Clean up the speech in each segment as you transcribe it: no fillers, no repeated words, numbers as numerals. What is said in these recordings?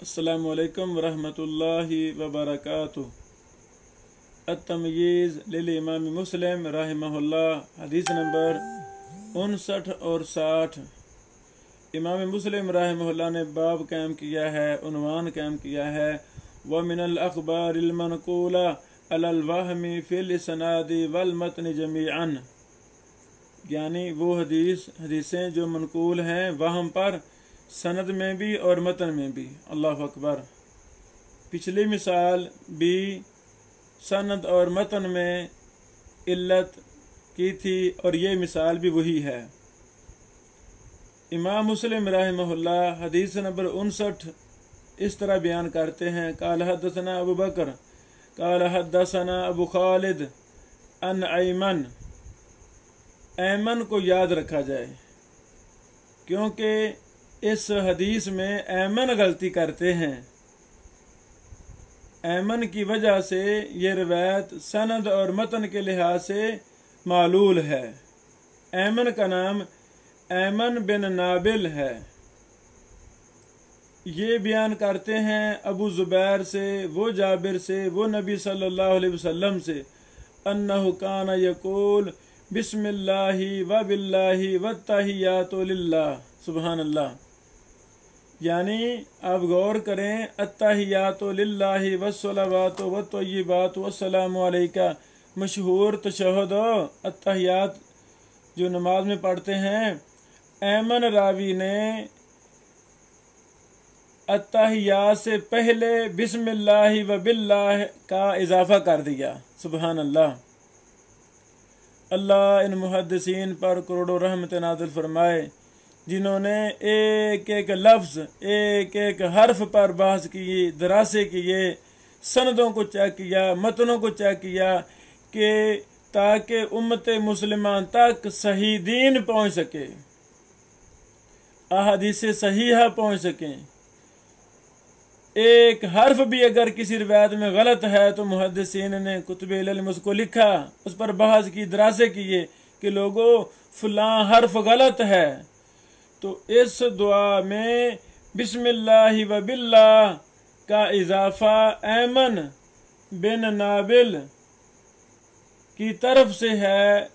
अस्सलामु अलैकुम वरहमतुल्लाहि वबरकातुहू। अत-तमयीज़ लिल इमाम मुस्लिम रहमहुल्लाह हदीस नंबर 59 और 60। इमाम मुस्लिम रहमहुल्लाह ने बाब कायम किया है, उन्वान कायम किया है, व मिनल अखबारिल मनकूला अलल वहमी फिल इसनादी वल मतन जमीअन, यानी वो हदीसें जो मनकूल हैं वहम पर, सनद में भी और मतन में भी। अल्लाह अकबर। पिछली मिसाल भी सनद और मतन में इल्लत की थी और ये मिसाल भी वही है। इमाम मुस्लिम रहमहुल्लाह हदीस नंबर 59 इस तरह बयान करते हैं, काल हदसना अबू बकर काल हदसना अबू खालिद अन ऐमन। ऐमन को याद रखा जाए क्योंकि इस हदीस में ऐमन गलती करते हैं। ऐमन की वजह से ये रिवायत सनद और मतन के लिहाज से मालूल है। ऐमन का नाम ऐमन बिन नाबिल है। ये बयान करते हैं अबू ज़ुबैर से, वो जाबिर से, वो नबी सल्लल्लाहु अलैहि वसल्लम से, अन्नहु काना यकूल बिस्मिल्लाहि व बिल्लाहि व तहियातु लिल्लाह। सुबहान अल्लाह। यानी आप गौर करें, अत्तहियातु लिल्लाहि वस्सलावातु वत्तय्यिबातु वस्सलामु अलैका मशहूर तशहुद अत्तहियात जो नमाज में पढ़ते हैं, ऐमन रावी ने अत्तहियात से पहले बिस्मिल्लाहि व बिल्लाह का इजाफा कर दिया। सुबहान अल्लाह। अल्लाह इन मुहद्दिसीन पर करोड़ों रहमत नाज़िल फरमाए जिन्होंने एक एक लफ्ज़, एक एक हर्फ पर बहस की, दरासे किए, सनदों को चेक किया, मतनों को चेक किया कि ताकि उम्मत मुस्लिमान तक सही दीन पहुँच सके, अहादीस सहीहा पहुँच सकें। एक हर्फ भी अगर किसी रिवायत में गलत है तो मुहद्दिसीन ने कुतुब इल्म उसको लिखा, उस पर बहस की, दरासे किए कि लोगों फलां हर्फ गलत है। तो इस दुआ में बिस्मिल्लाहि व बिल्लाह का इजाफा ऐमन बिन नाबिल की तरफ से है।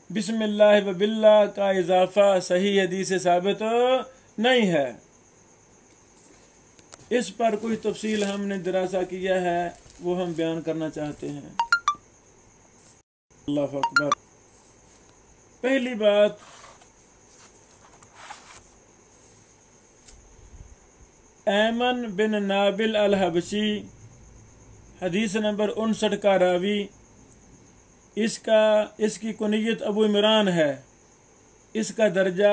बिस्मिल्लाहि व बिल्लाह का इजाफा सही हदीस से साबित नहीं है। इस पर कोई तफसील हमने दरासा किया है, वो हम बयान करना चाहते हैं। अल्लाह अकबर। पहली बात, ऐमन बिन नाबिल अल हबशी हदीस नंबर 59 का रावी, इसकी कुनियत अबू इमरान है। इसका दर्जा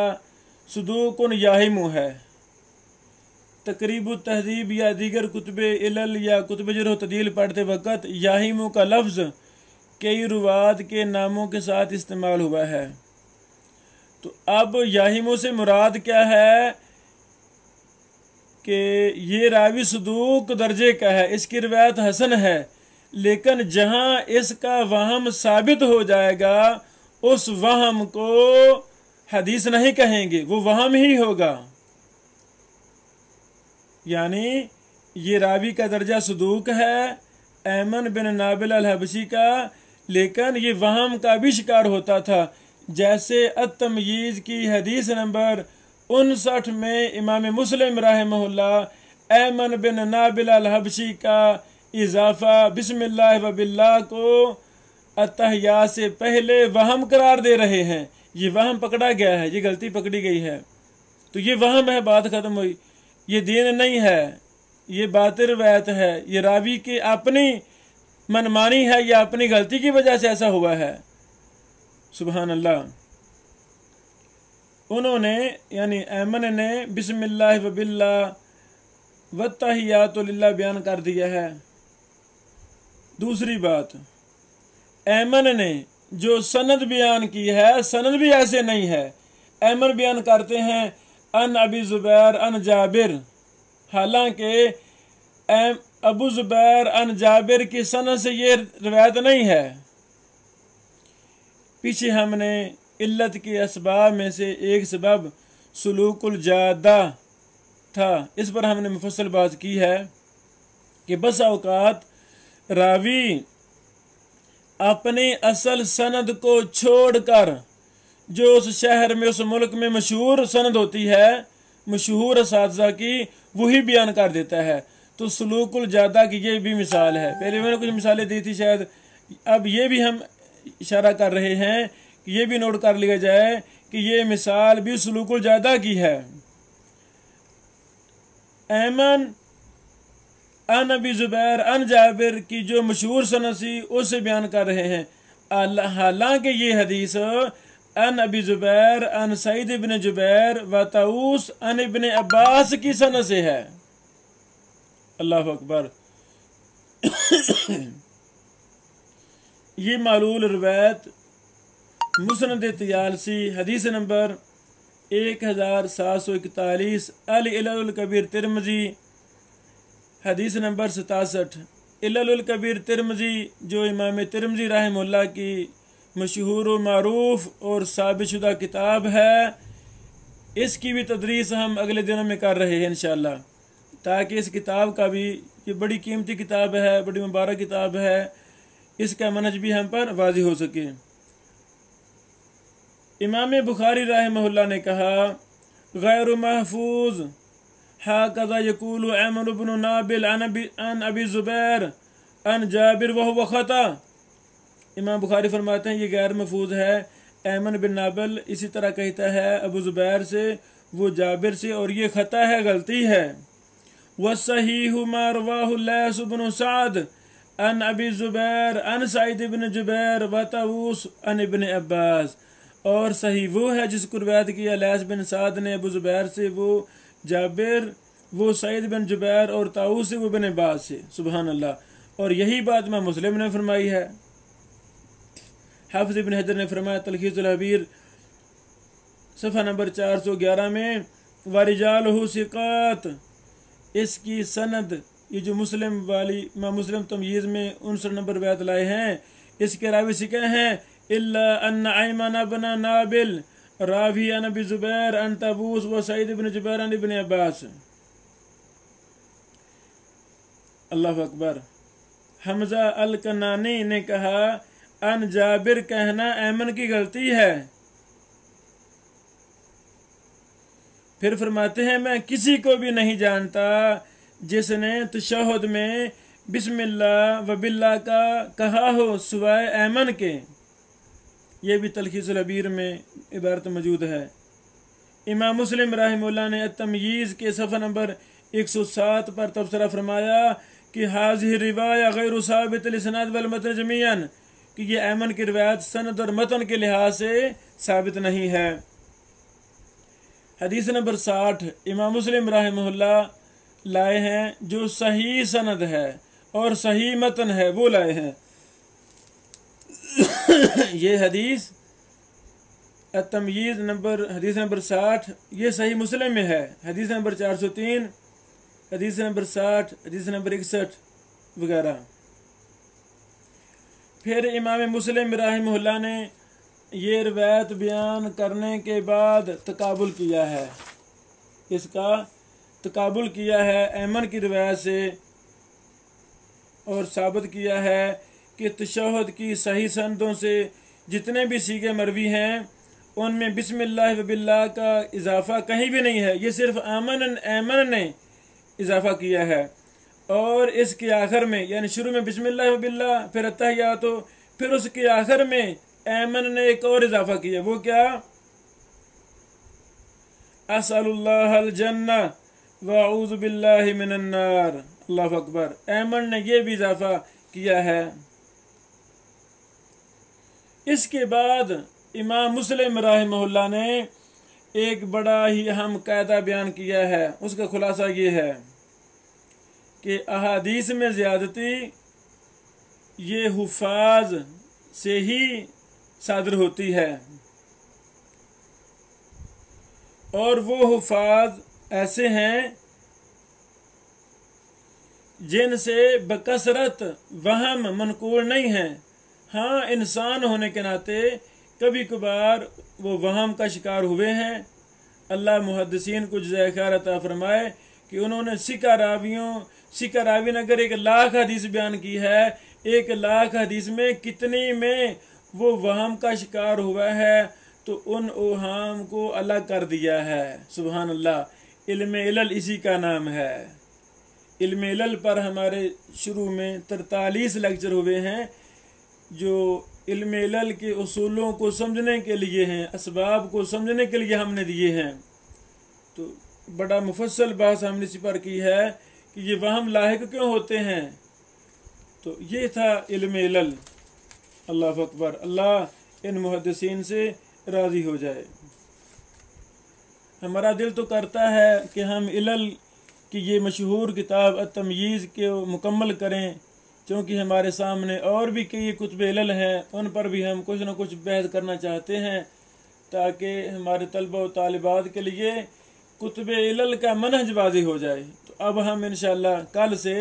सदूकुन याहिमु है। तकरीबु तहजीब या दीगर कुतुबे इलल या कुतुब जरह तदील पढ़ते वक़्त याहिमु का लफ्ज़ कई रुवात के नामों के साथ इस्तेमाल हुआ है। तो अब याहिमु से मुराद क्या है कि ये रावी सदूक दर्जे का है, इसकी रिवायत हसन है, लेकिन जहाँ इसका वहम साबित हो जाएगा उस वहम को हदीस नहीं कहेंगे, वो वहम ही होगा। यानी ये रावी का दर्जा सदूक है, ऐमन बिन नाबिल अल हबशी का, लेकिन ये वहम का भी शिकार होता था। जैसे अत-तमयीज़ की हदीस नंबर 59 में इमाम मुस्लिम रहमहुल्लाह ऐमन बिन नाबिल अल हबशी का इजाफा बिस्मिल्लाह व बिल्लाह को अत्तहियात से पहले वहम करार दे रहे हैं। ये वहम पकड़ा गया है, ये गलती पकड़ी गई है, तो ये वहम है, बात खत्म हुई। ये दीन नहीं है, ये बातिल रवायत है, ये रावी की अपनी मनमानी है, या अपनी गलती की वजह से ऐसा हुआ है। सुबहान अल्लाह। उन्होंने यानी ऐमन ने बिस्मिल्लाह व बिल्लाह व तहियातु लिल्लाह बयान कर दिया है। दूसरी बात, ऐमन ने जो सनद बयान की है, सनद भी ऐसे नहीं है। ऐमन बयान करते हैं अन अबी ज़ुबैर अन जाबिर, हालांकि अबू ज़ुबैर अन जाबिर की सनद से ये रिवायत नहीं है। पीछे हमने इल्लत के असबाब में से एक सबब सुलूकुल जादा था, इस पर हमने मुफस्सल बात की है कि बस औकात रावी अपने असल सनद को छोड़कर जो उस शहर में उस मुल्क में मशहूर सनद होती है, मशहूर असातिज़ा की, वही बयान कर देता है। तो सलूकुल ज़्यादा की ये भी मिसाल है। पहले मैंने कुछ मिसालें दी थी शायद, अब ये भी हम इशारा कर रहे हैं कि ये भी नोट कर लिया जाए कि ये मिसाल भी सलूकुल ज़्यादा की है। ऐमन अन अबी ज़ुबैर अन जाबिर की जो मशहूर सनद थी उससे बयान कर रहे हैं, हालांकि ये हदीस अन अबी ज़ुबैर अन सईद इब्न जुबैर व ताऊस अन इब्न अब्बास की सनद से है। अल्लाह अकबर। ये मालूल रवायत मुस्नद तियालसी हदीस नंबर 1741, अल इलल कबीर तिरमिज़ी हदीस नंबर 67। इलल कबीर तिरमिज़ी जो इमाम तिरमिज़ी रहमहुल्लाह की मशहूर व मारूफ और साबितशुदा किताब है, इसकी भी तदरीस हम अगले दिनों में कर रहे हैं इंशाअल्लाह, ताकि इस किताब का भी, ये बड़ी कीमती किताब है, बड़ी मुबारक किताब है, इसका मनहज भी हम पर वाज़ी हो सके। इमाम बुखारी रहमहुल्लाह ने कहा, गैर महफूज हाकज़ा यक़ूलु ऐमन इब्न नाबिल अन अबी ज़ुबैर अन जाबिर व हुवा ख़ता। इमाम बुखारी फरमाते हैं ये गैर महफूज है, ऐमन बिन नाबिल इसी तरह कहता है अबू ज़ुबैर से, वो जाबिर से, और ये ख़ता है, गलती है। वस्सहीहु मा रवाहु लैस इब्न सअद अन अबी ज़ुबैर अन सईद इब्न जुबैर व ताऊस अन इब्न अब्बास, और सही वो है जिसको रिवायत किया लैस बिन साद ने अबू ज़ुबैर से, वो जाबिर, वो सईद बिन जुबैर, और ताऊस से, वो बिन अब्बास से। सुबहान अल्लाह। और यही बात मैं मुस्लिम ने फरमाई है। हाफिज़ इब्न हजर ने फरमाया तलखीसुल हबीर सफ़ा नंबर 411 में, वरिजालहु सिक़ात, इसकी सनद, ये जो मुस्लिम वाली मुस्लिम तमयीज़ में 59 नंबर बैत लाए हैं, इसके रावी सिके हैं, इल्ला अन्न ऐमन इब्न नाबिल रावी अन अबी ज़ुबैर अन ताऊस व सईद इब्न जुबैर अन इब्न अब्बास। अल्लाह अकबर। हमजा अल कनानी ने कहा, अन जाबिर कहना ऐमन की गलती है। फिर फरमाते हैं, मैं किसी को भी नहीं जानता जिसने तशहुद में बिस्मिल्लाह व बिल्लाह का कहा हो सिवाय ऐमन के। ये भी तलखीसुल हबीर में इबारत मौजूद है। इमाम मुस्लिम रहमहुल्लाह ने तमयीज़ के सफ़ा नंबर 107 पर तबसरा फरमाया कि हाज़िह रिवाया गैर साबित लिसनाद वल मतन जमीअन, कि ये ऐमन की रिवायत सनद और मतन के लिहाज से साबित नहीं है। हदीस नंबर 60 इमाम मुस्लिम रहमहुल्लाह लाए हैं, जो सही सनद है और सही मतन है, वो लाए हैं। ये हदीस तमयीज़ नंबर हदीस नंबर 60, ये सही मुस्लिम में है। हदीस नंबर 403, हदीस नंबर 60, हदीस नंबर 61 वगैरह। फिर इमाम मुस्लिम रहमहुल्लाह ने ये रिवायत बयान करने के बाद तकाबुल किया है, इसका तकाबुल किया है ऐमन की रिवायत से, और साबित किया है कि तशहुद की सही सनदों से जितने भी सीगे मरवी हैं उनमें बिस्मिल्लाह व बिल्लाह का इजाफ़ा कहीं भी नहीं है, ये सिर्फ ऐमन ने इजाफ़ा किया है। और इसके आखिर में, यानी शुरू में बिस्मिल्लाह व बिल्लाह, फिर अत्तहियातु, फिर उसके आखिर में ऐमन ने एक और इजाफ़ा किया, वो क्या, असअलुल्लाहल जन्ना व अऊज़ु बिल्लाहि मिनन नार। अल्लाहु अकबर। ऐमन ने ये भी इजाफ़ा किया है। इसके बाद इमाम मुस्लिम रहमहुल्लाह ने एक बड़ा ही अहम कायदा बयान किया है। उसका खुलासा ये है कि अहादीस में ज़्यादती ये हुफ़ाज़ से ही सादर होती है, और वो हुफ़ाज़ ऐसे हैं जिनसे बकसरत वहम मनकूल नहीं है। हाँ, इंसान होने के नाते कभी कभार वो वहम का शिकार हुए हैं। अल्लाह मुहद्दिसीन को जज़ाए खैर अता फरमाए कि उन्होंने सिक्का रावी ने अगर 1,00,000 हदीस बयान की है, 1,00,000 हदीस में कितनी में वो वहम का शिकार हुआ है, तो उन ओहाम को अलग कर दिया है। सुभान अल्लाह। इल्म इलल इसी का नाम है। इल्म इलल पर हमारे शुरू में 43 लेक्चर हुए हैं, जो इल्म इलल के उसूलों को समझने के लिए हैं, असबाब को समझने के लिए हमने दिए हैं। तो बड़ा मुफस्सल बात हमने इसी पर की है कि ये वहम लाहिक क्यों होते हैं। तो ये था इल्म इलल। अल्लाह अकबर। अल्लाह इन मुहद्दिसीन से राज़ी हो जाए। हमारा दिल तो करता है कि हम इलल की ये मशहूर किताब अत-तमयीज़ के मुकम्मल करें, क्योंकि हमारे सामने और भी कई कुतुब इलल हैं, उन पर भी हम कुछ न कुछ बहस करना चाहते हैं, ताकि हमारे तलबा व तालिबात के लिए कुतुब इलल का मनहज वाज़िह हो जाए। तो अब हम इंशाअल्लाह कल से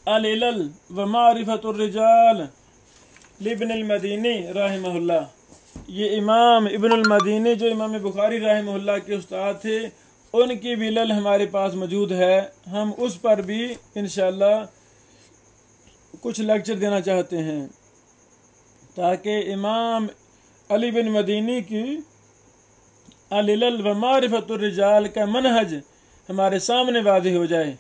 अल इलल व मारिफतुर रिजाल लिब्नुल मदीनी रहमहुल्लाह, ये इमाम इब्नुल मदीनी जो इमाम बुखारी रहमहुल्लाह के उस्ताद थे, उनकी भी इलल हमारे पास मौजूद है। हम उस पर भी इंशाअल्लाह कुछ लेक्चर देना चाहते हैं, ताकि इमाम अली बिन मदीनी की अल इलल व मारिफतुर रिजाल का मनहज हमारे सामने वाज़िह हो जाए।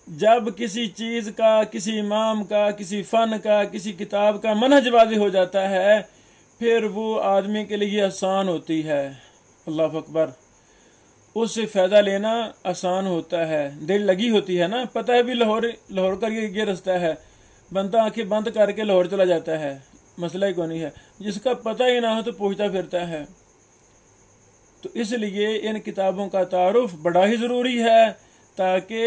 जब किसी चीज़ का, किसी इमाम का, किसी फ़न का, किसी किताब का मनहज वाज़िह हो जाता है, फिर वो आदमी के लिए आसान होती है। अल्लाह अकबर। उससे फ़ायदा लेना आसान होता है। दिल लगी होती है ना, पता है भी लाहौर का ये रास्ता है, बंदा आंखें बंद करके लाहौर चला जाता है, मसला ही कोई नहीं है। जिसका पता ही ना हो तो पूछता फिरता है। तो इसलिए इन किताबों का तारुफ बड़ा ही ज़रूरी है, ताकि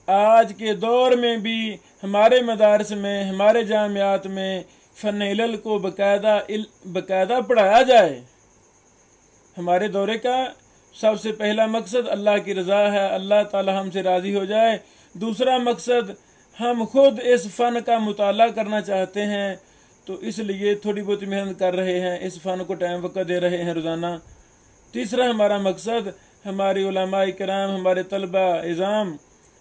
आज के दौर में भी हमारे मदारस में, हमारे जामियात में फ़न इलल को बाकायदा पढ़ाया जाए। हमारे दौरे का सबसे पहला मकसद अल्लाह की रज़ा है, अल्लाह ताला हमसे राज़ी हो जाए। दूसरा मकसद, हम खुद इस फ़न का मुताला करना चाहते हैं, तो इसलिए थोड़ी बहुत मेहनत कर रहे हैं, इस फ़न को टाइम वक़्त दे रहे हैं रोज़ाना। तीसरा हमारा मकसद, हमारे उलमाए किराम, हमारे तलबा इज़ाम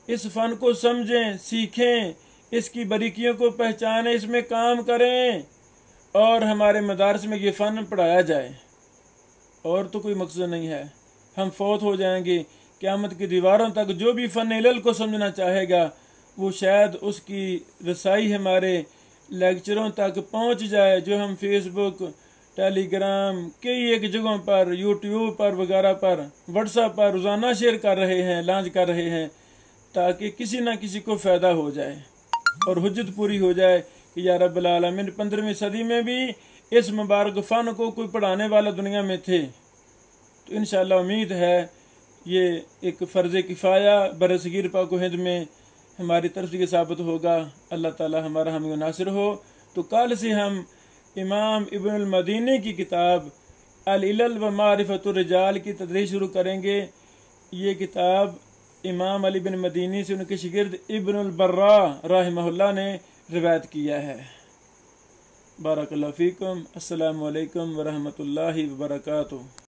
इस फ़न को समझें, सीखें, इसकी बारीकियों को पहचानें, इसमें काम करें और हमारे मदारस में ये फ़न पढ़ाया जाए। और तो कोई मकसद नहीं है। हम फौत हो जाएंगे, क़यामत की दीवारों तक जो भी फ़न इलल को समझना चाहेगा, वो शायद उसकी रसाई हमारे लेक्चरों तक पहुंच जाए, जो हम फेसबुक, टेलीग्राम, कई एक जगहों पर, यूट्यूब पर वगैरह पर, व्हाट्सएप पर रोज़ाना शेयर कर रहे हैं, लॉन्च कर रहे हैं, ताकि किसी न किसी को फ़ायदा हो जाए और हुज्जत पूरी हो जाए कि या रब्बुल आलमीन 15वीं सदी में भी इस मुबारक फ़न को कोई पढ़ाने वाला दुनिया में थे। तो इंशाअल्लाह उम्मीद है ये एक फ़र्ज़ किफ़ाया बरसगीर पाक हिंद में हमारी तरफ से साबित होगा। अल्लाह ताला हमारा हमें नासिर हो। तो कल से हम इमाम इब्नुल मदीनी की किताब अल इलल व मारिफतुर रिजाल की तदरीस शुरू करेंगे। ये किताब इमाम अली बिन मदीनी से उनके शिगिर्द इब्नुल बर्रा रहमहुल्लाह ने रिवायत किया है। बारकल्लाहु फ़ीकुम। अस्सलामु अलैकुम व रहमतुल्लाहि व बरकातुहू।